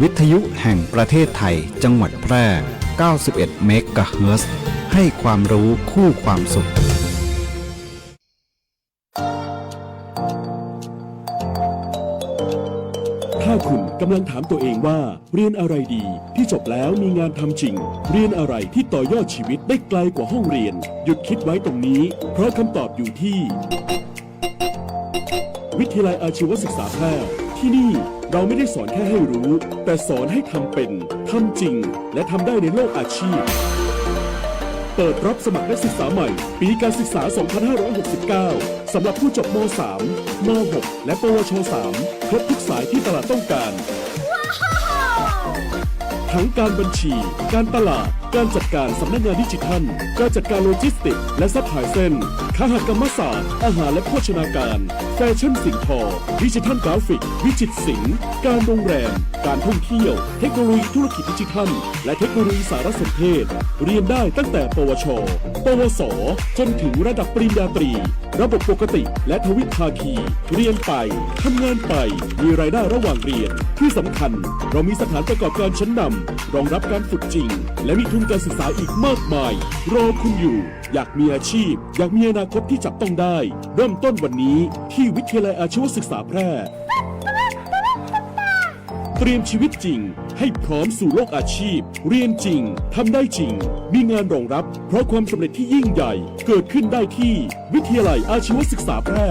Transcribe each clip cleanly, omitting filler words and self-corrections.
วิทยุแห่งประเทศไทยจังหวัดแพร่ 91 เมกะเฮิรตซ์ให้ความรู้คู่ความสุขถ้าคุณกำลังถามตัวเองว่าเรียนอะไรดีที่จบแล้วมีงานทำจริงเรียนอะไรที่ต่อยอดชีวิตได้ไกลกว่าห้องเรียนหยุดคิดไว้ตรงนี้เพราะคำตอบอยู่ที่วิทยาลัยอาชีวศึกษาแพร่ที่นี่เราไม่ได้สอนแค่ให้รู้แต่สอนให้ทำเป็นทำจริงและทำได้ในโลกอาชีพเปิดรับสมัครนักศึกษาใหม่ปีการศึกษา 2569 สำหรับผู้จบม.3 ม.6 และปวช.3 ครบทุกสายที่ตลาดต้องการทั้งการบัญชีการตลาดการจัดการสำนักงานดิจิทัลการจัดการโลจิสติกส์และซัพพลายเส้นคหกรรมศาสตร์อาหารและโภชนาการแฟชั่นสิ่งทอดิจิทัลกราฟิกวิจิตรศิลป์การโรงแรมการท่องเที่ยวเทคโนโลยีธุรกิจดิจิทัลและเทคโนโลยีสารสนเทศเรียนได้ตั้งแต่ปวชปวสจนถึงระดับปริญญาตรีระบบปกติและทวิภาคีเรียนไปทำงานไปมีรายได้ระหว่างเรียนที่สำคัญเรามีสถานประกอบการชั้นนำรองรับการฝึกจริงและมีทุนการศึกษาอีกมากมายรอคุณอยู่อยากมีอาชีพอยากมีอนาคตที่จับต้องได้เริ่มต้นวันนี้ที่วิทยาลัยอาชีวศึกษาแพร่เตรียมชีวิตจริงให้พร้อมสู่โลกอาชีพเรียนจริงทำได้จริงมีงานรองรับเพราะความสำเร็จที่ยิ่งใหญ่เกิดขึ้นได้ที่วิทยาลัยอาชีวศึกษาแพร่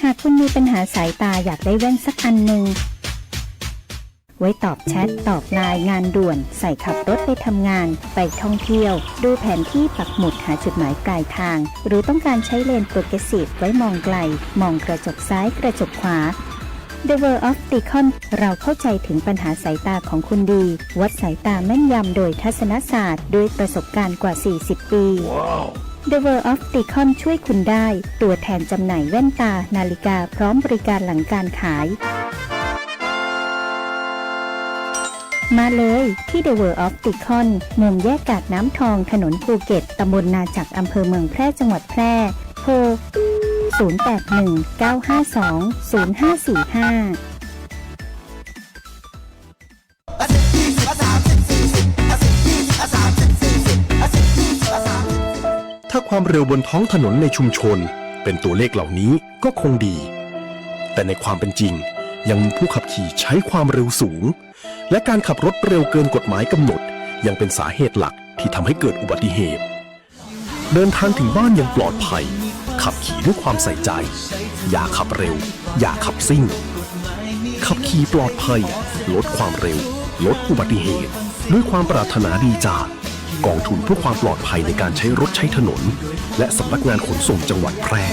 หากคุณมีปัญหาสายตาอยากได้แว่นสักอันหนึ่งไว้ตอบแชทตอบไลน์งานด่วนใส่ขับรถไปทำงานไปท่องเที่ยวดูแผนที่ปักหมุดหาจุดหมายปลายทางหรือต้องการใช้เลนส์โปรเกรสซีฟไว้มองไกลมองกระจกซ้ายกระจกขวา The World of Deacon เราเข้าใจถึงปัญหาสายตาของคุณดีวัดสายตาแม่นยำโดยทัศนศาสตร์ด้วยประสบการณ์กว่า40 ปี The World of Deacon ช่วยคุณได้ตัวแทนจำหน่ายแว่นตานาฬิกาพร้อมบริการหลังการขายมาเลยที่ The World of Deacon มุมแยกกาดน้ำทองถนนภูเก็ตตำบลนาจักอำเภอเมืองแพร่จังหวัดแพร่โทร 0819520545ถ้าความเร็วบนท้องถนนในชุมชนเป็นตัวเลขเหล่านี้ก็คงดีแต่ในความเป็นจริงยังมีผู้ขับขี่ใช้ความเร็วสูงและการขับรถเร็วเกินกฎหมายกำหนดยังเป็นสาเหตุหลักที่ทำให้เกิดอุบัติเหตุเดินทางถึงบ้านอย่างปลอดภัยขับขี่ด้วยความใส่ใจอย่าขับเร็วอย่าขับซิ่งขับขี่ปลอดภัยลดความเร็วลดอุบัติเหตุด้วยความปรารถนาดีจากกองทุนเพื่อความปลอดภัยในการใช้รถใช้ถนนและสำนักงานขนส่งจังหวัดแพร่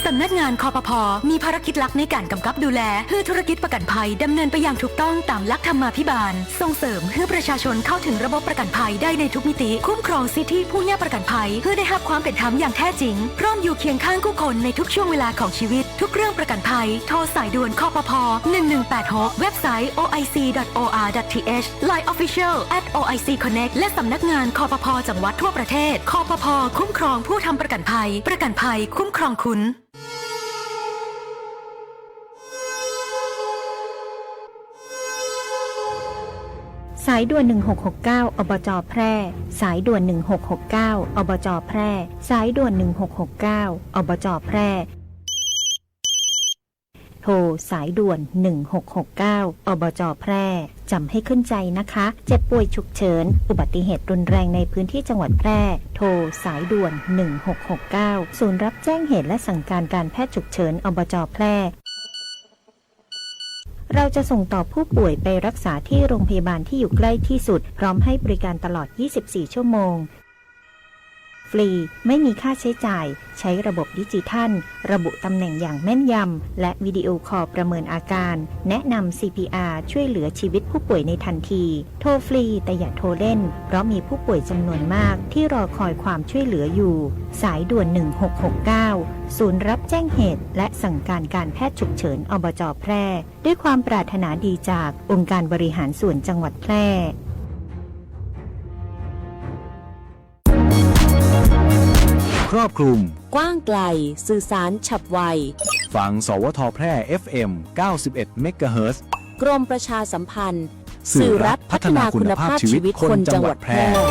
สำนักงานคปภ.มีภารกิจหลักในการกำกับดูแลเพื่อธุรกิจประกันภัยดำเนินไปอย่างถูกต้องตามหลักธรรมาภิบาลส่งเสริมให้ประชาชนเข้าถึงระบบประกันภัยได้ในทุกมิติคุ้มครองสิทธิผู้ย่าประกันภัยเพื่อได้รับความเป็นธรรมอย่างแท้จริงพร้อมอยู่เคียงข้างผู้คนในทุกช่วงเวลาของชีวิตทุกเรื่องประกันภัยโทรสายด่วนคปภ. 1186เว็บไซต์ oic.or.th Line Official @oicconnect และสำนักงานคปภ.จังหวัดทั่วประเทศคปภ.คุ้มครองผู้ทำประกันภัยคุ้มครองคุณสายด่วน1669อบจ.แพร่สายด่วน1669อบจ.แพร่สายด่วน1669อบจ.แพร่โทรสายด่วน1669อบจ.แพร่จำให้ขึ้นใจนะคะเจ็บป่วยฉุกเฉินอุบัติเหตุรุนแรงในพื้นที่จังหวัดแพร่โทรสายด่วน1669ศูนย์รับแจ้งเหตุและสั่งการแพทย์ฉุกเฉินอบจ.แพร่เราจะส่งต่อผู้ป่วยไปรักษาที่โรงพยาบาลที่อยู่ใกล้ที่สุดพร้อมให้บริการตลอด24ชั่วโมงฟรีไม่มีค่าใช้จ่ายใช้ระบบดิจิทัลระบุตำแหน่งอย่างแม่นยำและวิดีโอคอลประเมินอาการแนะนำ CPR ช่วยเหลือชีวิตผู้ป่วยในทันทีโทรฟรีแต่อย่าโทรเล่นเพราะมีผู้ป่วยจำนวนมากที่รอคอยความช่วยเหลืออยู่สายด่วน1669ศูนย์รับแจ้งเหตุและสั่งการแพทย์ฉุกเฉินอบจ.แพร่ด้วยความปรารถนาดีจากองค์การบริหารส่วนจังหวัดแพร่ รอบคลุม กว้างไกลสื่อสารฉับไว ฟังสวทแพร่ FM 91 เมกะเฮิรตซ์ กรมประชาสัมพันธ์ สื่ สื่ อ อ รั รั ฐ ฐ พั พั ฒ ฒ นา นา คุ คุณ ณ ภา ภา พ พ ชี ชี วิ วิ ต ต ค คน น จั จั ง ง ห ห วั วั ด ด แพ แพ ร่ ร่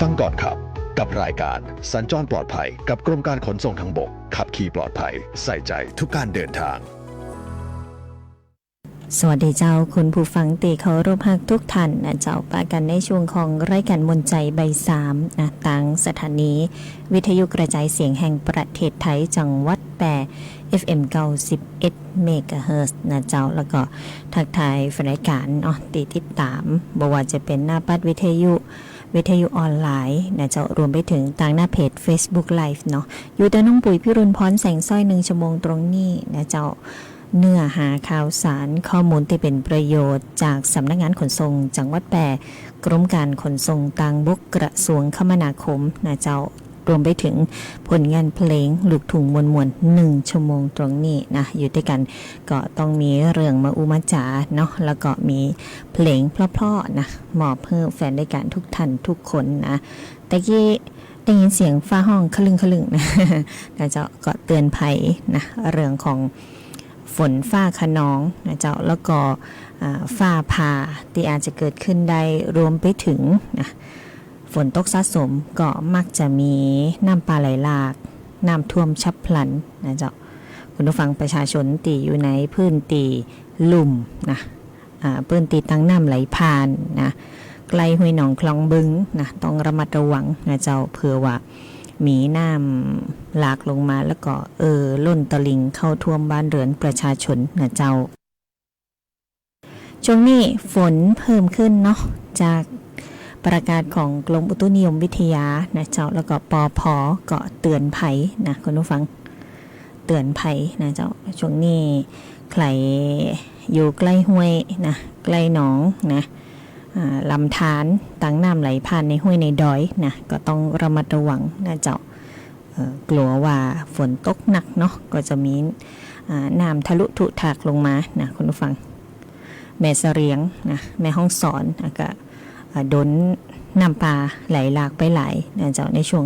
ฟังก่อนขับกับรายการสัญจรปลอดภัยกับกรมการขนส่งทางบกขับขี่ปลอดภัยใส่ใจทุกการเดินทาง สวัสดีเจ้าคุณผู้ฟังตีเคารพฮักทุกท่านนะเจ้าปากันในช่วงของรายการมนใจใบ3นะต่างสถานีวิทยุกระจายเสียงแห่งประเทศไทยจังหวัดแปร FM 91 เมกะเฮิรตซ์นะเจ้าแล้วก็ทักทายรายการติดตามบ่ว่าจะเป็นหน้าปัดวิทยุออนไลน์นะเจ้ารวมไปถึงทางหน้าเพจ Facebook Live เนาะอยู่แต่น้องปุ๋ยพิรุณพรแสงสร้อย1ชั่วโมงตรงนี้นะเจ้าเนื้อหาข่าวสารข้อมูลที่เป็นประโยชน์จากสำนักงานขนส่งจังหวัดแปรกรมการขนส่งทางบกกระทรวงคมนาคมนะเจ้ารวมไปถึงผลงานเพลงลูกทุ่งมวล1ชั่วโมงตรงนี้นะอยู่ด้วยกันก็ต้องมีเรื่องมาอุมาจาเนาะแล้วก็มีเพลงเพราะๆนะมอบให้แฟนรายการทุกท่านทุกคนนะตะกี้ได้ยินเสียงฟ้าห้องคลึงนะนะเจ้าก็เตือนภัยนะเรื่องของฝนฟ้าคะนองนะเจ้าแล้วก็ฟ้าผ่าที่อาจจะเกิดขึ้นได้รวมไปถึงนะฝนตกสะสมก็มักจะมีน้ำป่าไหลหลากน้ำท่วมฉับพลันนะเจ้าคุณผู้ฟังประชาชนตีอยู่ในพื้นตีลุ่มนะพื้นตีตั้งน้ำไหลผ่านนะใกล้ห้วยหนองคลองบึงนะต้องระมัดระวังนะเจ้าเผื่อว่ามีน้ำหลากลงมาแล้วก็ล้นตลิ่งเข้าท่วมบ้านเรือนประชาชนนะเจ้าช่วงนี้ฝนเพิ่มขึ้นเนาะจากประกาศของกรมอุตุนิยมวิทยานะเจ้าแล้วก็ปภ.ก็เตือนภัยนะคุณผู้ฟังเตือนภัยนะเจ้าช่วงนี้ใครอยู่ใกล้ห้วยนะใกล้หนองนะลำธารตั้งน้ำไหลผ่านในห้วยในดอยนะก็ต้องระมัดระวังนะเจ้ากลัวว่าฝนตกหนักเนาะก็จะมีน้ำทะลุถุถากลงมานะคุณผู้ฟังแม่เสรียงนะแม่ห้องสอนก็โดนน้ำปลาไหลหลากไปหลายนะเจ้าในช่วง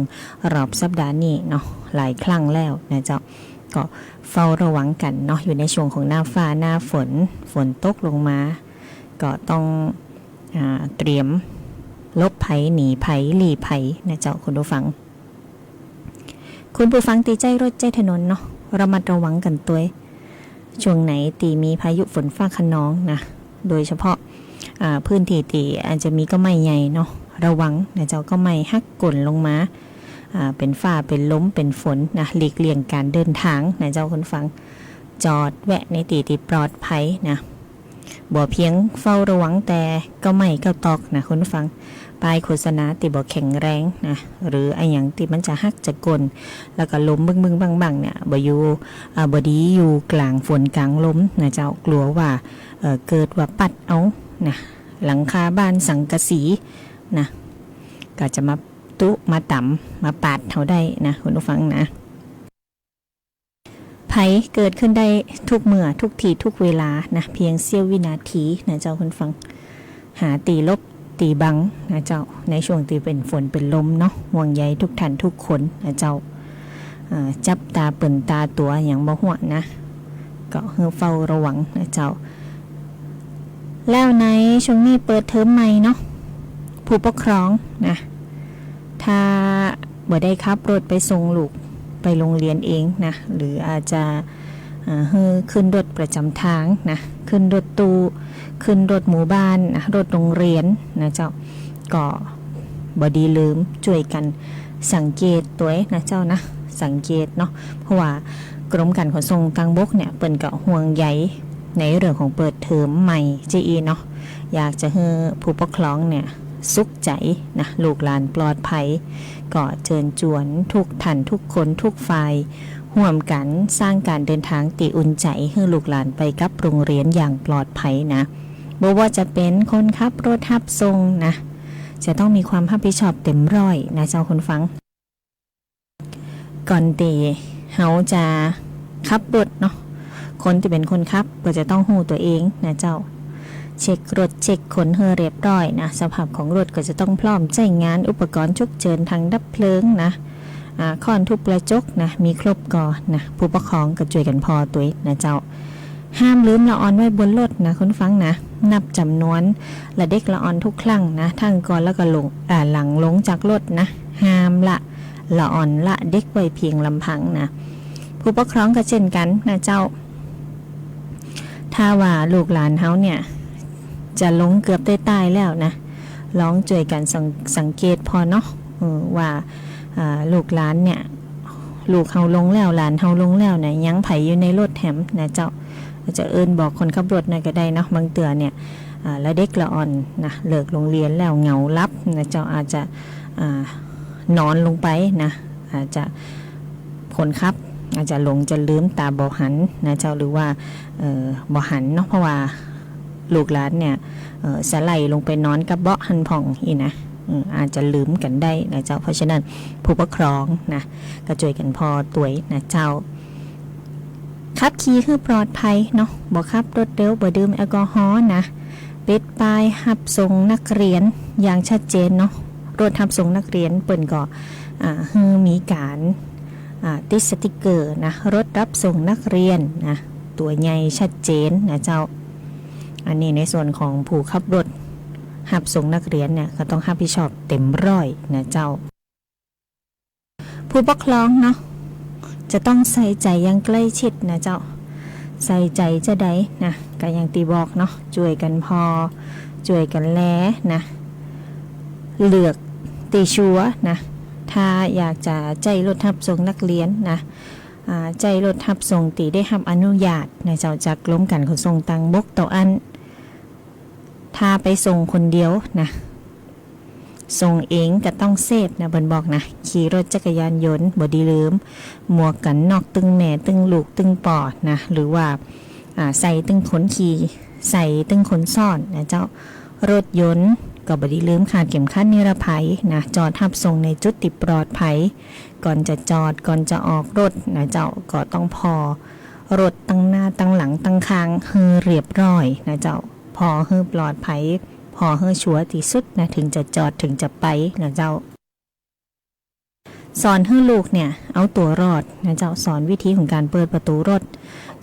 รอบสัปดาห์นี้เนาะหลายครั้งแล้วนะเจ้าก็เฝ้าระวังกันเนาะอยู่ในช่วงของหน้าฟ้าหน้าฝนตกลงมาก็ต้องเตรียมลบภัยหนีภัยหลีภัยนะเจ้าคุณผู้ฟังตีใจรถใจถนนเนาะระมัดระวังกันตัวช่วงไหนตีมีพายุฝนฟ้าคะนองนะโดยเฉพาะพื้นที่ตีอาจจะมีก็ไม่ใหญ่เนาะระวังนะเจ้าก็ไม่ฮักกล่นลงมาเป็นฟ้าเป็นล้มเป็นฝนนะหลีกเลี่ยงการเดินทางนะเจ้าคุณฟังจอดแวะในที่ปลอดภัยนะบ่เพียงเฝ้าระวังแต่ก็ไม่ก็ตอกนะคุณฟังป้ายโฆษณาติบ่แข็งแรงนะหรือไอ้อย่างที่มันจะฮักจะกลแล้วก็ล้มบึ้งบังเนี่ยบ่อยู่บ่ดีอยู่กลางฝนกลางลมนะเจ้ากลัวว่าเกิดว่าปัดเอานะหลังคาบ้านสังกะสีนะก็จะมาตุมาต่ำมาปาดเท่าได้นะคุณผู้ฟังนะภัยเกิดขึ้นได้ทุกเมื่อทุกทีทุกเวลานะเพียงเสี้ยววินาทีนะเจ้าคุณฟังหาตีลบตีบังนะเจ้าในช่วงตีเป็นฝนเป็นลมเนาะห่วงใยทุกท่านทุกคนนะเจ้าจับตาเปิ่นตาตัวอย่างบ่ห่วงนะก็เฝ้าระวังนะเจ้าแล้วในช่วงนี้เปิดเทอมใหม่เนาะผู้ปกครองนะถ้าบ่ได้ขับรถไปส่งลูกไปโรงเรียนเองนะหรืออาจจะขึ้นรถประจำทางนะขึ้นรถตู้ขึ้นรถหมู่บ้านนะรถโรงเรียนนะเจ้าก็บ่ดีลืมช่วยกันสังเกตตัวนะเจ้านะสังเกตเนาะเพราะว่ากรมการขนส่งทางบกเนี่ยเปิ้นก็ห่วงใยในเรื่องของเปิดเทอมใหม่จีเนาะอยากจะให้ผู้ปกครองเนี่ยสุขใจนะลูกหลานปลอดภัยก็เชิญชวนทุกท่านทุกคนทุกฝ่ายร่วมกันสร้างการเดินทางตีอุ่นใจให้ลูกหลานไปกับโรงเรียนอย่างปลอดภัยนะบ่ว่าจะเป็นคนขับรถรับส่งนะจะต้องมีความรับผิดชอบเต็มร้อยนะเจ้าคนฟังก่อนตีเฮาจะขับรถเนาะคนที่เป็นคนขับก็จะต้องหูตัวเองนะเจ้าเช็ครถเช็คขนเฮอเรียบร้อยนะสภาพของรถก็จะต้องพร้อมใช้งานอุปกรณ์ฉุกเฉินทางดับเพลิงนะค้อนทุบกระจกนะมีครบก่อนนะผู้ปกครองก็ช่วยกันพอตัวนะเจ้าห้ามลืมละออนไว้บนรถนะคุณฟังนะนับจำนวนและเด็กละออนทุกครั้งนะทั้งก่อนแล้วก็ลงหลังลงจากรถนะห้ามละออนละเด็กไว้เพียงลำพังนะผู้ปกครองก็เช่นกันนะเจ้า ถ้าว่าลูกหลานเฮาเนี่ยจะลงเกือบได้ตายแล้วนะลองช่วยกันสังเกตพอเนาะว่าลูกหลานเนี่ยลูกเฮาลงแล้วหลานเฮาลงแล้วเนี่ยยังไผอยู่ในรถแถมนะเจ้าจะเอิ้นบอกคนขับรถน่ะก็ได้เนาะบางเตือเนี่ยละเด็กละอ่อนนะเลิกโรงเรียนแล้วเหงาลับนะเจ้าอาจจะนอนลงไปนะอาจจะคนขับอาจจะหลงจะลืมตาบ่หันนะเจ้าหรือว่าบ่หันเนาะเพราะว่าลูกหลานเนี่ยสไลด์ลงไปนอนกับเบาะหันผ่องอีนะอาจจะลืมกันได้นะเจ้าเพราะฉะนั้นผู้ปกครองนะก็ช่วยกันพอตัวนะเจ้าขับขี่คือปลอดภัยเนาะบ่ขับรถเร็วบ่ดื่มแอลกอฮอล์นะปิดป้ายรับส่งนักเรียนอย่างชัดเจนเนาะรถรับส่งนักเรียนเปิ้นก็มีการติดสติกเกอร์นะรถรับส่งนักเรียนนะตัวใหญ่ชัดเจนนะเจ้าอันนี้ในส่วนของผู้ขับรถรับส่งนักเรียนเนี่ยก็ต้องรับผิดชอบเต็มร้อยนะเจ้าผู้ปกครองเนาะจะต้องใส่ใจอย่างใกล้ชิดนะเจ้าใส่ใจจะได้นะก็อย่างตีบอกเนาะช่วยกันพอช่วยกันแลนะเลือกตีชัวนะถ้าอยากจะใจรถรับส่งนักเรียนนะใจรถรับส่งตีได้รับอนุญาตนะเจ้าจากกรมการขนส่งทางบกต่ออันถ้าไปส่งคนเดียวนะส่งเองก็ต้องเซฟนะเบิ่นบอกนะขี่รถจักรยานยนต์บ่ดีลืมหมวกกันนอกตึงแม่ตึงลูกตึงปอดนะหรือว่าใส่ตึงขนขี่ใส่ตึงขนซ่อนนะเจ้ารถยนต์ก็บ่ดีลืมขาดเข็มขัดนิรภัยนะจอดรับส่งในจุดที่ปลอดภัยก่อนจะจอดก่อนจะออกรถนะเจ้าก็ต้องพอรถตั้งหน้าตั้งหลังตั้งคางให้เรียบร้อยนะเจ้าพอให้ปลอดภัยพอให้ชัวร์ที่สุดนะถึงจะจอดถึงจะไปนะเจ้าสอนให้ลูกเนี่ยเอาตัวรอดนะเจ้าสอนวิธีของการเปิดประตูรถ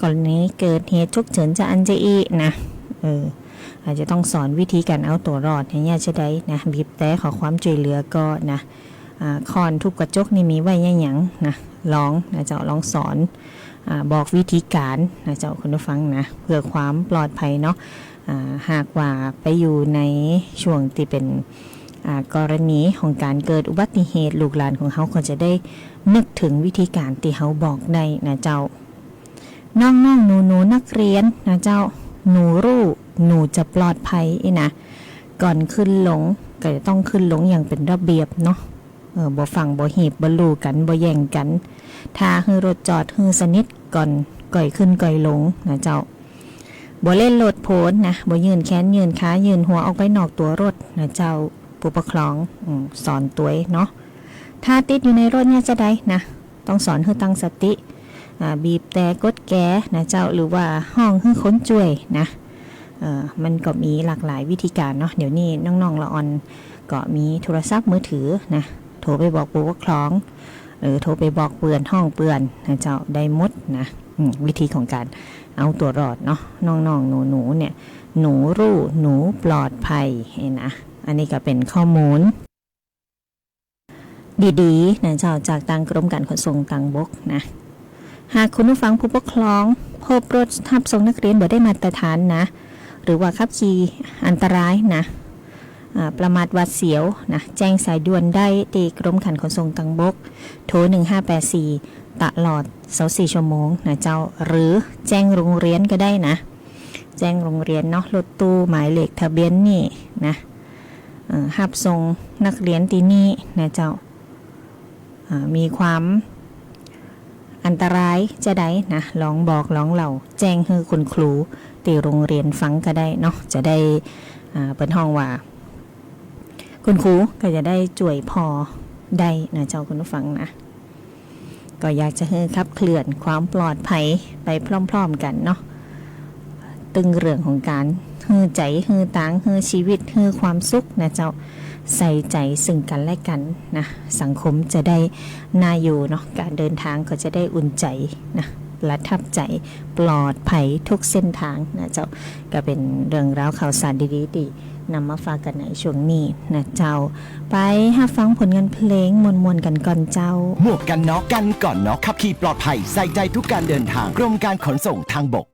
กรณีเกิดเหตุฉุกเฉินจะอันจะอีนะอาจจะต้องสอนวิธีการเอาตัวรอดให้ญาติจะได้นะบีบแต่ขอความช่วยเหลือก็นะคอนทุบกระจกนี่มีไว้ยังหยังนะลองนะเจ้าลองสอนบอกวิธีการนะเจ้าคุณผู้ฟังนะเพื่อความปลอดภัยเนาะหากว่าไปอยู่ในช่วงที่เป็นกรณีของการเกิดอุบัติเหตุลูกหลานของเขาก็จะได้นึกถึงวิธีการที่เขาบอกได้นะเจ้าน้องๆหนูนักเรียนนะเจ้าหนูรู้หนูจะปลอดภัยนะก่อนขึ้นลงก็จะต้องขึ้นลงอย่างเป็นระเบียบเนาะบ่ฟังบ่หีบบ่ลู่กันบ่แย่งกันถ้าให้รถจอดให้สนิทก่อนก่อยขึ้นก่อยลงนะเจ้าบ่เล่นรถโผนนะบ่ยืนแขนยืนขายืนหัวออกไปนอกตัวรถนะเจ้าผู้ปกครองสอนตัวเนาะถ้าติดอยู่ในรถเนี่ยจะได้นะต้องสอนให้ตั้งสติบีบแต่กดแกนะเจ้าหรือว่าห้องให้ค้นจ่วยนะมันก็มีหลากหลายวิธีการเนาะเดี๋ยวนี้น้องๆละออนก็มีโทรศัพท์มือถือนะโทรไปบอกผู้ปกครองหรือโทรไปบอกเปื่อนห้องเปื่อนนะเจ้าได้หมดนะวิธีของการเอาตัวรอดเนาะน้องๆหนูเนี่ยหนูรู้หนูปลอดภัยนะอันนี้ก็เป็นข้อมูลดีๆนะเจ้าจากทางกรมการขนส่งทางบกนะหากคุณผู้ฟังผู้ปกครองพบรถรับส่งนักเรียนบ่ได้มาตรฐานนะหรือว่าขับขี่อันตรายนะประมาทหวาดเสียวนะแจ้งสายด่วนได้ที่กรมการขนส่งทางบกโทร1584ตลอด24ชั่วโมงนะเจ้าหรือแจ้งโรงเรียนก็ได้นะแจ้งโรงเรียนเนาะรถตู้หมายเลขทะเบียนนี่นะรับส่งนักเรียนที่นี่นะเจ้ามีความอันตรายจะได้นะลองบอกลองเล่าแจ้งให้คุณครูที่โรงเรียนฟังก็ได้เนาะจะได้เปิดห้องว่าคุณครูก็จะได้ช่วยพอได้นะเจ้าคุณผู้ฟังนะก็อยากจะให้ขับเคลื่อนความปลอดภัยไปพร้อมๆกันเนาะตึงเรื่องของการฮือใจฮือตางฮือชีวิตฮือความสุขนะเจ้าใส่ใจซึ่งกันและกันนะสังคมจะได้น่าอยู่เนาะการเดินทางก็จะได้อุ่นใจนะประทับใจปลอดภัยทุกเส้นทางนะเจ้าก็เป็นเรื่องราวข่าวสารดีๆที่นำมาฝากกันในช่วงนี้นะเจ้าไปหาฟังผลงานเพลงมวนๆกันก่อนเจ้าหมวกกันน็อกกันก่อนน็อกขับขี่ปลอดภัยใส่ใจทุกการเดินทางกรมการขนส่งทางบก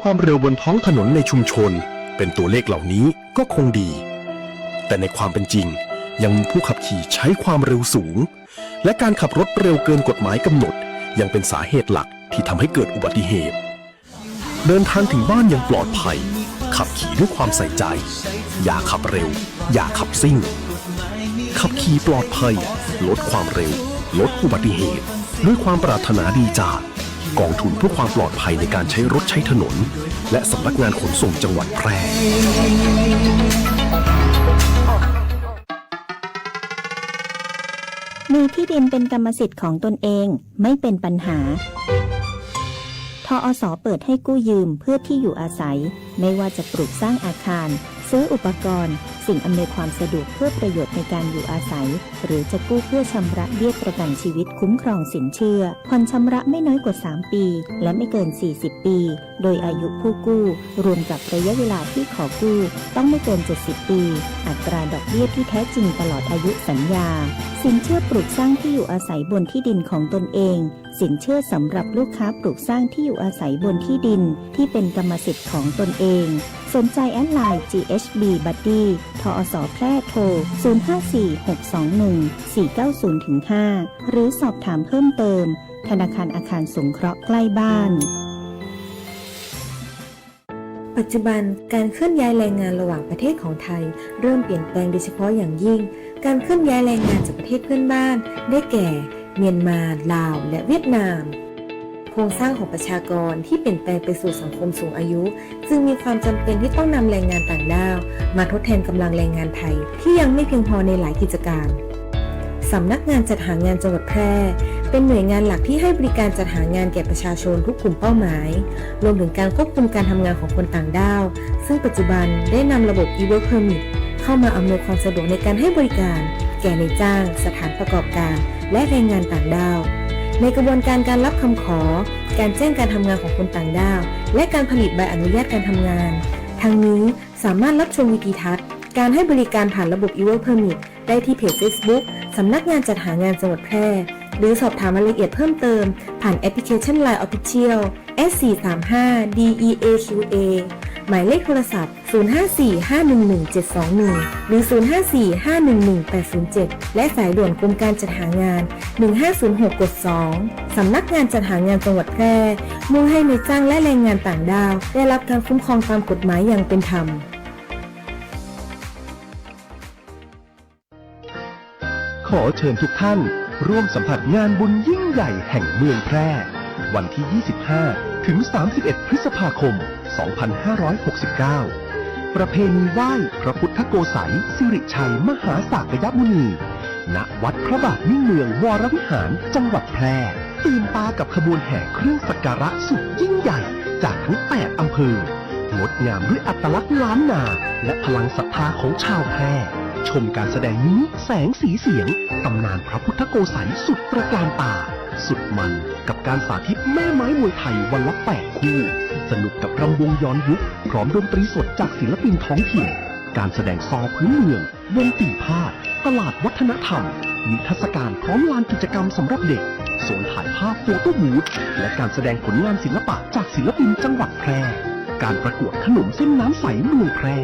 ความเร็วบนท้องถนนในชุมชนเป็นตัวเลขเหล่านี้ก็คงดี แต่ในความเป็นจริงยังมีผู้ขับขี่ใช้ความเร็วสูงและการขับรถเร็วเกินกฎหมายกำหนดยังเป็นสาเหตุหลักที่ทำให้เกิดอุบัติเหตุเดินทางถึงบ้านอย่างปลอดภัยขับขี่ด้วยความใส่ใจอย่าขับเร็วอย่าขับซิ่งขับขี่ปลอดภัยลดความเร็วลดอุบัติเหตุด้วยความปรารถนาดีจากกองทุนเพื่อความปลอดภัยในการใช้รถใช้ถนนและสำนักงานขนส่งจังหวัดแพร่ มีที่ดินเป็นกรรมสิทธิ์ของตนเองไม่เป็นปัญหาทอส.เปิดให้กู้ยืมเพื่อที่อยู่อาศัยไม่ว่าจะปลูกสร้างอาคารซื้ออุปกรณ์สิ่งอำนวยความสะดวกเพื่อประโยชน์ในการอยู่อาศัยหรือจะกู้เพื่อชำระเบี้ยประกันชีวิตคุ้มครองสินเชื่อผ่อนชำระไม่น้อยกว่า3ปีและไม่เกิน40ปีโดยอายุผู้กู้รวมกับระยะเวลาที่ขอกู้ต้องไม่เกิน70ปีอัตราดอกเบี้ยที่แท้จริงตลอดอายุสัญญาสินเชื่อปลูกสร้างที่อยู่อาศัยบนที่ดินของตนเองสินเชื่อสำหรับลูกค้าปลูกสร้างที่อยู่อาศัยบนที่ดินที่เป็นกรรมสิทธิ์ของตนเองสนใจแอดไลน์ GHB Buddy ทอส.แพร่โทร 0546214490-5 หรือสอบถามเพิ่มเติมธนาคารอาคารสงเคราะห์ใกล้บ้านปัจจุบันการเคลื่อนย้ายแรงงานระหว่างประเทศของไทยเริ่มเปลี่ยนแปลงโดยเฉพาะอย่างยิ่งการเคลื่อนย้ายแรงงานจากประเทศเพื่อนบ้านได้แก่เมียนมาลาวและเวียดนามโครงสร้างของประชากรที่เปลี่ยนแปลงไปสู่สังคมสูงอายุจึงมีความจำเป็นที่ต้องนำแรงงานต่างด้าวมาทดแทนกำลังแรงงานไทยที่ยังไม่เพียงพอในหลายกิจการสำนักงานจัดหางานจังหวัดแพร่เป็นหน่วยงานหลักที่ให้บริการจัดหางานแก่ประชาชนทุกกลุ่มเป้าหมายรวมถึงการควบคุมการทำงานของคนต่างด้าวซึ่งปัจจุบันได้นำระบบ e-work permit เข้ามาอำนวยความสะดวกในการให้บริการแก่นายจ้างสถานประกอบการและแรงงานต่างด้าวในกระบวนการการรับคำขอการแจ้งการทำงานของคนต่างด้าวและการผลิตใบอนุญาตการทำงานทั้งนี้สามารถรับชมวิดีทัศน์การให้บริการผ่านระบบ e-work permit ได้ที่เพจ Facebook สำนักงานจัดหางานจังหวัดแพร่หรือสอบถามรายละเอียดเพิ่มเติมผ่านแอปพลิเคชัน LINE Official S435DEAQA หมายเลขโทรศัพท์ 0545117721 หรือ 0545118807 และสายด่วนกรมการจัดหางาน 1506 กด 2 สำนักงานจัดหางานจังหวัดแพร่มุ่งให้นายจ้างและแรงงานต่างด้าวได้รับการคุ้มครองตามกฎหมายอย่างเป็นธรรมขอเชิญทุกท่านร่วมสัมผัสงานบุญยิ่งใหญ่แห่งเมืองแพร่วันที่ 25 ถึง 31 พฤษภาคม 2569 ประเพณีไหว้พระพุทธโกษัยสิริชัยมหาสากยมุนี ณ วัดพระบาทมิ่งเมืองวรวิหารจังหวัดแพร่ตื่นตากับขบวนแห่เครื่องสักการะสุดยิ่งใหญ่จากทั้ง 8 อำเภองดงามด้วยอัตลักษณ์ล้านนาและพลังศรัทธาของชาวแพร่ชมการแสดงนี้แสงสีเสียงตำนานพระพุทธโกษัยสุดตระการตาสุดมันกับการสาธิตแม่ไม้มวยไทยวันละ8 คู่สนุกกับรำวงย้อนยุคพร้อมดนตรีสดจากศิลปินท้องถิ่นการแสดงซอพื้นเมืองวงปีพาดตลาดวัฒนธรรมนิทรรศการพร้อมลานกิจกรรมสำหรับเด็กสวนถ่ายภาพโฟโต้บูธและการแสดงผลงานศิลปะจากศิลปินจังหวัดแพร่การประกวดขนมเส้นน้ำใสเมืองแพร่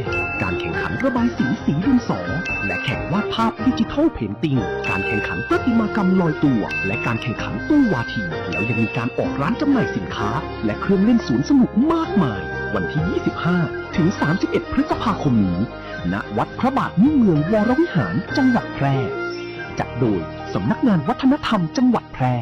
การแข่งขันระบายสีดินสอและแข่งวาดภาพดิจิทัลเพนติ้งการแข่งขันประติมากรรมลอยตัวและการแข่งขันตู้วาทีแล้วยังมีการออกร้านจำหน่ายสินค้าและเครื่องเล่นสวนสนุกมากมายวันที่ 25 ถึง 31 พฤษภาคมนี้ณ วัดพระบาทมิ่งเมืองวรวิหารจังหวัดแพร่จัดโดยสำนักงานวัฒนธรรมจังหวัดแพร่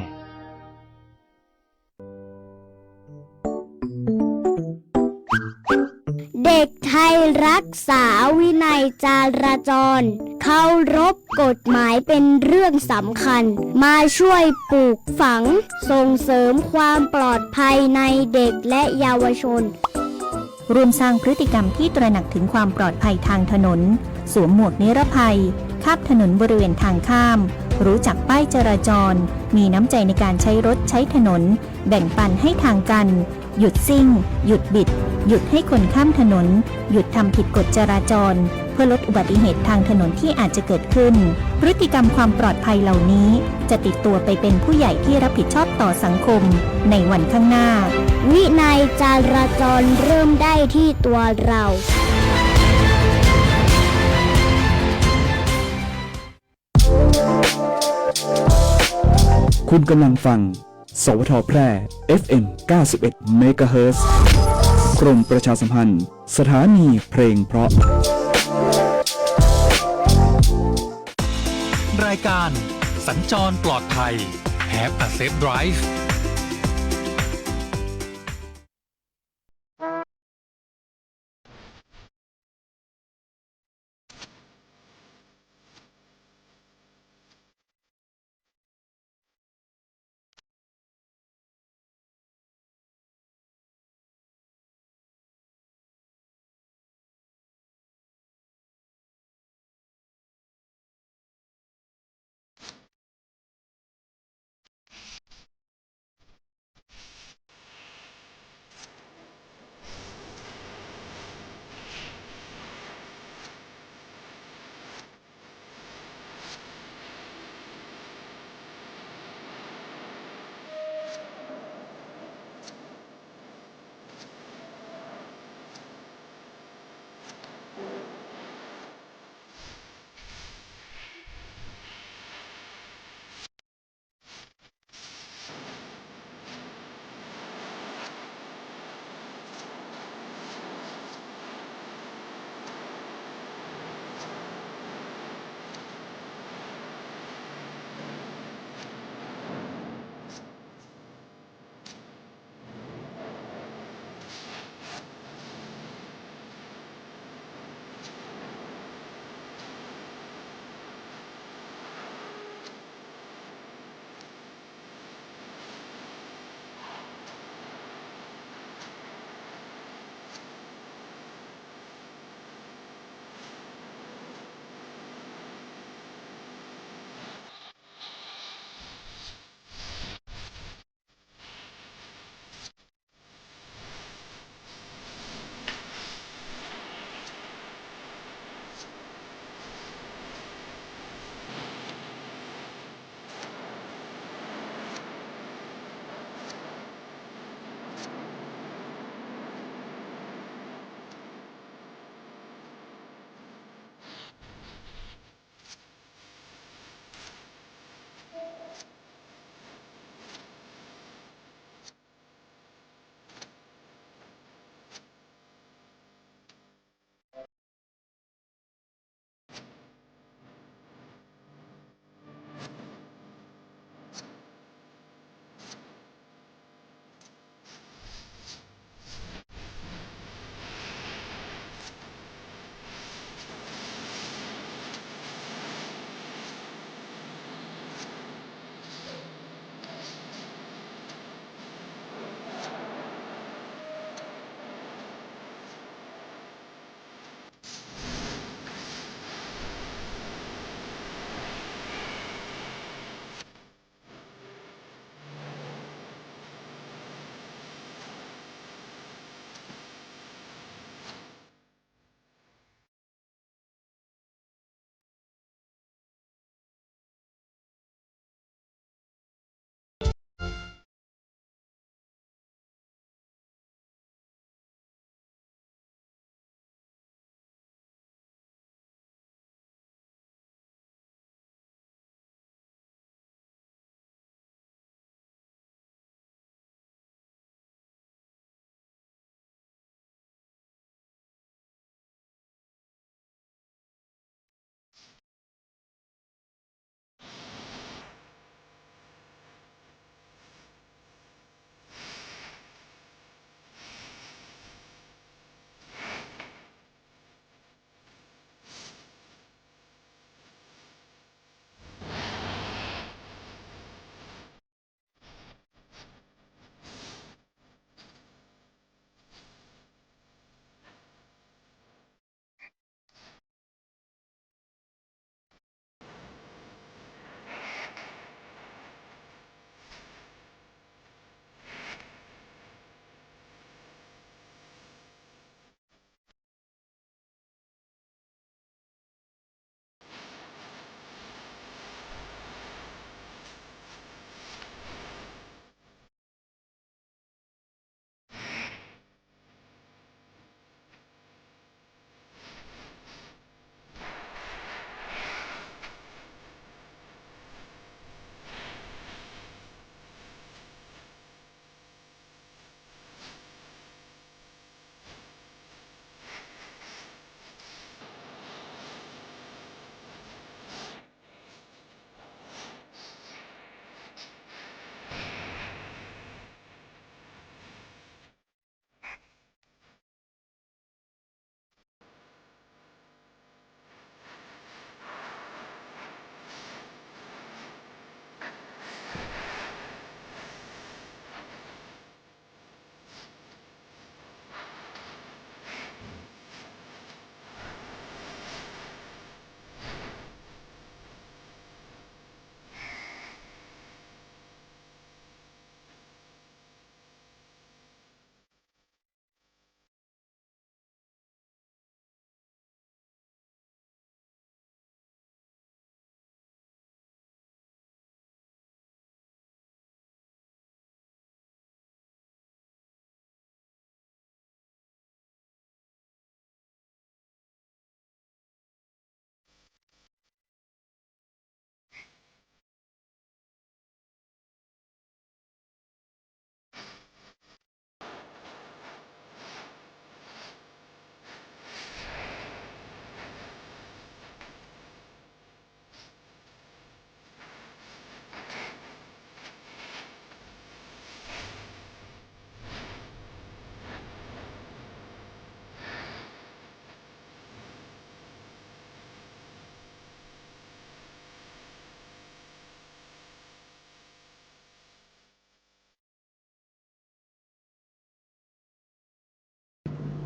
เด็กไทยรักษาวินัยจราจรเคารพกฎหมายเป็นเรื่องสำคัญมาช่วยปลูกฝังส่งเสริมความปลอดภัยในเด็กและเยาวชนรวมสร้างพฤติกรรมที่ตระหนักถึงความปลอดภัยทางถนนสวมหมวกนิรภัยข้ามถนนบริเวณทางข้ามรู้จักป้ายจราจรมีน้ำใจในการใช้รถใช้ถนนแบ่งปันให้ทางกันหยุดซิ่งหยุดบิด หยุดให้คนข้ามถนน หยุดทำผิดกฎจราจร เพื่อลดอุบัติเหตุทางถนนที่อาจจะเกิดขึ้น พฤติกรรมความปลอดภัยเหล่านี้ จะติดตัวไปเป็นผู้ใหญ่ที่รับผิดชอบต่อสังคมในวันข้างหน้า วินัยจราจรเริ่มได้ที่ตัวเรา คุณกำลังฟัง สวทแพร่ FM 91 เมกะเฮิรตซ์กรมประชาสัมพันธ์ สถานีเพลงเพราะ รายการสัญจรปลอดภัย Have a safe drive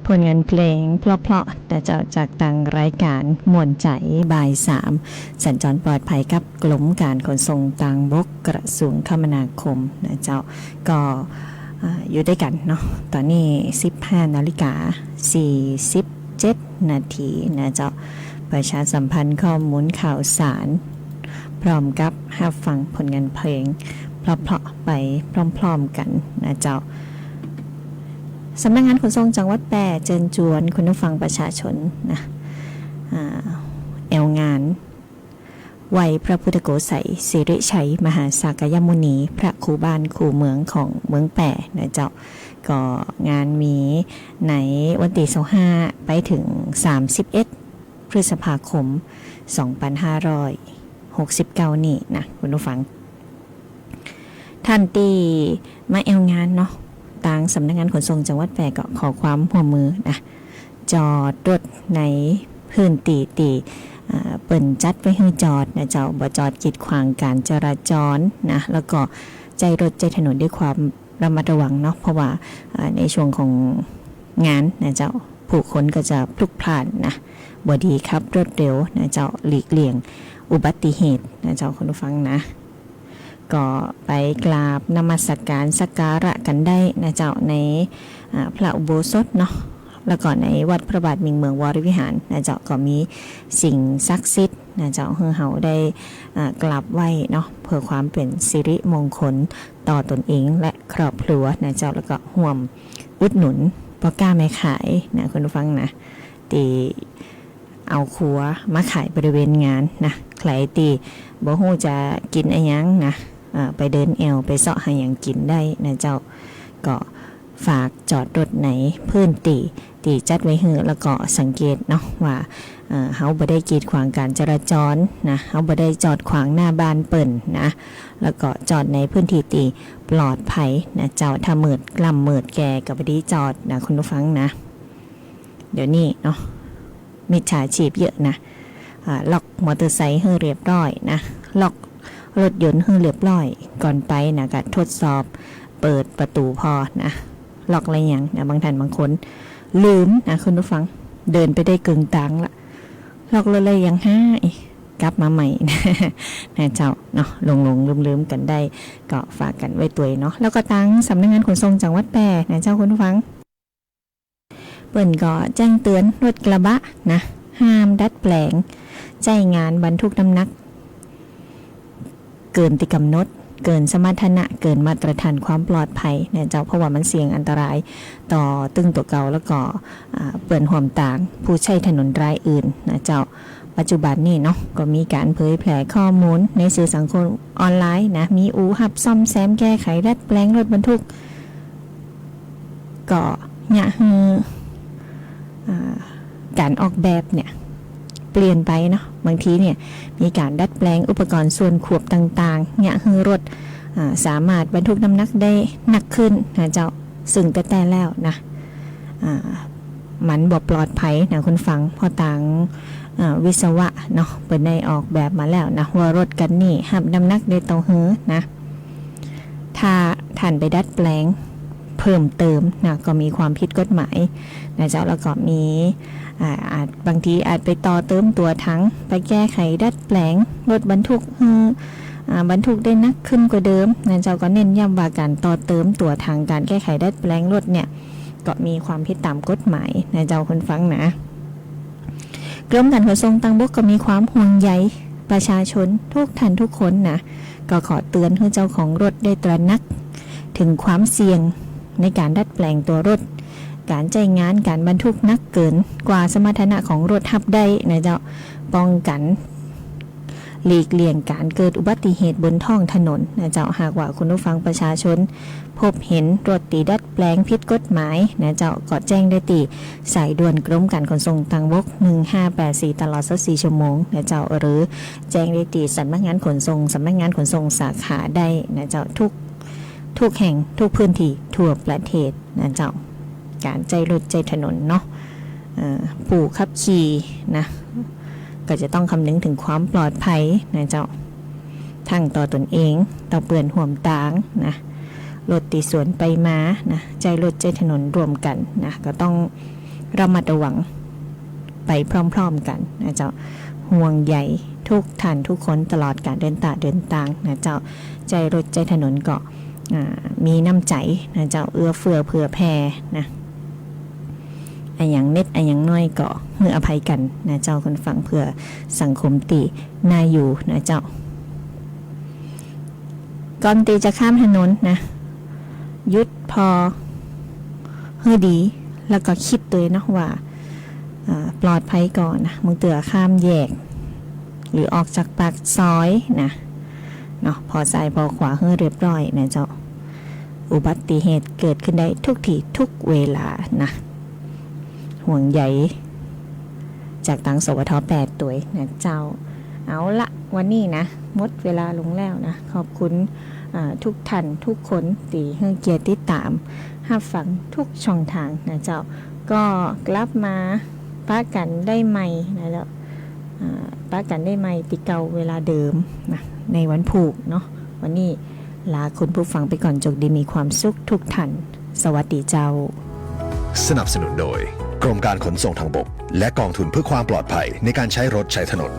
ผลงานเพลงเพราะๆแต่จะจากต่างรายการม่วนใจบ่าย3สัญจรปลอดภัยกับกรมการขนส่งทางบกกระทรวงคมนาคมนะเจ้าก็อยู่ด้วยกันเนาะตอนนี้ 15:47 นาทีนะเจ้าประชาสัมพันธ์ข้อมูลข่าวสารพร้อมกับรับฟังผลงานเพลงเพราะๆไปพร้อมๆกันนะเจ้าสำนักงานขนส่งจังหวัดแพร่เชิญชวนคุณผู้ฟังประชาชนนะแอวงานไหวพระพุทธโกษัยสิริชัยมหาสากยมุนีพระครูบ้านครูเมืองของเมืองแพร่นะเจ้าก็งานมีในวันที่25ไปถึง31พฤษภาคม2569นี่นะคุณผู้ฟังท่านตีมาแอวงานเนาะทางสำนักงานขนส่งจังหวัดแพร่ก็ขอความร่วมมือนะจอดรถในพื้นที่เปิ่นจัดไว้ให้จอดนะเจ้าบ่จอดกีดขวางการจราจรนะแล้วก็ใจรถใจถนนด้วยความระมัดระวังเนาะเพราะว่าในช่วงของงานนะเจ้าผู้คนก็จะพลุกพล่านนะบ่ดีครับรถเร็วนะเจ้าหลีกเลี่ยงอุบัติเหตุนะเจ้าคุณผู้ฟังนะก็ไปกราบนมัสการสักการะกันได้นะเจ้าในพระอุโบสถเนาะแล้วก็ในวัดพระบาทมิงเมืองวรวิหารนะเจ้าก็มีสิ่งศักดิ์สิทธิ์นะเจ้าให้เฮาได้กราบไหว้เนาะเพื่อความเป็นสิริมงคลต่อตนเองและครอบครัวนะเจ้าแล้วก็ร่วมอุดหนุนพ่อค้าแม่ขายนะคุณผู้ฟังนะตีเอาครัวมาขายบริเวณงานนะใครตีบ่ฮู้จะกินอะไรยังนะไปเดินแอวไปเสาะหาอย่างกินได้นะเจ้าก็ฝากจอดรถไหนพื้นตีจัดไว้ให้แล้วก็สังเกตเนาะว่าเฮาบ่ได้กีดขวางการจราจรนะเฮาบ่ได้จอดขวางหน้าบ้านเปิ้นนะแล้วก็จอดในพื้นที่ตีปลอดภัยนะเจ้าถ้ามืดกล่ำมืดแก่ก็บ่ได้จอดนะคุณผู้ฟังนะเดี๋ยวนี้เนาะมิจฉาชีพเยอะนะล็อกมอเตอร์ไซค์ให้เรียบร้อยนะล็อกรถยนต์ให้เรียบร้อยก่อนไปนะก็ทดสอบเปิดประตูพอนะล็อกอะไรอย่างนะบางท่านบางคนลืมนะคุณผู้ฟังเดินไปได้กึ่งตังละล็อกรถอะไรอย่างห้ากลับมาใหม่นะเจ้าเนาะลงลืมกันได้ก็ฝากกันไว้ตัวเนาะแล้วก็ตั้งสำนักงานขนส่งจังหวัดแพร่นะเจ้าคุณผู้ฟังเปิ่นก็แจ้งเตือนรถกระบะนะห้ามดัดแปลงใจงานบรรทุกน้ำหนักเกินที่กำหนดเกินสมรรถนะเกินมาตรฐานความปลอดภัยเนี่ยเจ้าเพราะว่ามันเสี่ยงอันตรายต่อตึงตัวเก่าแล้วก็เปิ่นห่วมต่างผู้ใช้ถนนรายอื่นนะเจ้าปัจจุบันนี่เนาะก็มีการเผยแพร่ข้อมูลในสื่อสังคมออนไลน์นะมีอู่หับซ่อมแซมแก้ไขดัดแปลงรถบรรทุกก็เนี่ยการออกแบบเนี่ยเปลี่ยนไปเนาะบางทีเนี่ยมีการดัดแปลงอุปกรณ์ส่วนควบต่างๆเนี่ยคือรถสามารถบรรทุกน้ำหนักได้หนักขึ้นนะเจ้าซึ่งแต่แล้วนะมันบ่ปลอดภัยนะคุณฟังพอต่างวิศวะเนาะเปิดได้ออกแบบมาแล้วนะว่ารถกันนี่หับน้ำหนักได้ต่อหือนะถ้าท่านไปดัดแปลงเพิ่มเติมนะก็มีความผิดกฎหมายนะเจ้าแล้วก็มีอาจบางทีอาจไปต่อเติมตัวถังไปแก้ไขดัดแปลงรถบรรทุกบรรทุกได้นักขึ้นกว่าเดิมนะเจ้าก็เน้นย้ำว่าการต่อเติมตัวถังการแก้ไขดัดแปลงรถเนี่ยก็มีความผิดตามกฎหมายนะเจ้าคนฟังนะกรมการขนส่งทางบกก็มีความห่วงใยประชาชนทุกท่านทุกคนนะก็ขอเตือนให้เจ้าของรถได้ตระหนักถึงความเสี่ยงในการดัดแปลงตัวรถการใจงานการบรรทุกนักเกินกว่าสมรรถนะของรถทับได้นะเจ้าป้องกันหลีกเลี่ยงการเกิดอุบัติเหตุบนท้องถนนนะเจ้าหากว่าคุณผู้ฟังประชาชนพบเห็นรถตีดัดแปลงผิดกฎหมายนะเจ้าก็แจ้งได้ตีสายด่วนกรมการขนส่งทางบก1584ตลอด24ชั่วโมงนะเจ้าหรือแจ้งได้ตีสำนักงานขนส่งสาขาได้นะเจ้าทุกแห่งทุกพื้นที่ทั่วประเทศนะเจ้าการใจรถใจถนนเนาะผู้ขับขี่นะก็จะต้องคำนึงถึงความปลอดภัยนะเจ้าทั้งต่อตนเองต่อเปื่อนห่วมต่างนะรถตีสวนไปมานะใจรถใจถนนรวมกันนะก็ต้อง ระมัดระวังไปพร้อมๆกันนะเจ้าห่วงใยทุกท่านทุกคนตลอดการเดินทางนะเจ้าใจรถใจถนนก็มีน้ำใจนะเจ้าเอื้อเฟื้อเผื่อแผ่นะอันอย่างเน็ตอันอย่างน้อยก็เมื่ออภัยกันนะเจ้าคนฟังเพื่อสังคมตีน่าอยู่นะเจ้าก่อนตีจะข้ามถนนนะหยุดพอเฮ้ดีแล้วก็คิดตัวนะว่าปลอดภัยก่อนนะมึงเตือข้ามแยกหรือออกจากปากซอยนะเนาะพอซ้ายพอขวาเฮ้เรียบร้อยนะเจ้าอุบัติเหตุเกิดขึ้นได้ทุกที่ทุกเวลานะห่วงใยจากตังสวท8ตัวนะเจ้าเอาละวันนี้นะหมดเวลาลงแล้วนะขอบคุณทุกท่านทุกคนตีเฮือเกียรติตามรับฟังทุกช่องทางนะเจ้าก็กลับมาป้ากันได้ใหม่นะเจ้าป้ากันได้ใหม่ติเก่าเวลาเดิมนะในวันผูกเนาะวันนี้ลาคุณผู้ฟังไปก่อนจงดีมีความสุขทุกท่านสวัสดีเจ้าสนับสนุนโดยกรมการขนส่งทางบกและกองทุนเพื่อความปลอดภัยในการใช้รถใช้ถนน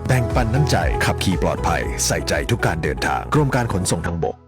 แบ่งปันน้ำใจขับขี่ปลอดภัยใส่ใจทุกการเดินทางกรมการขนส่งทางบก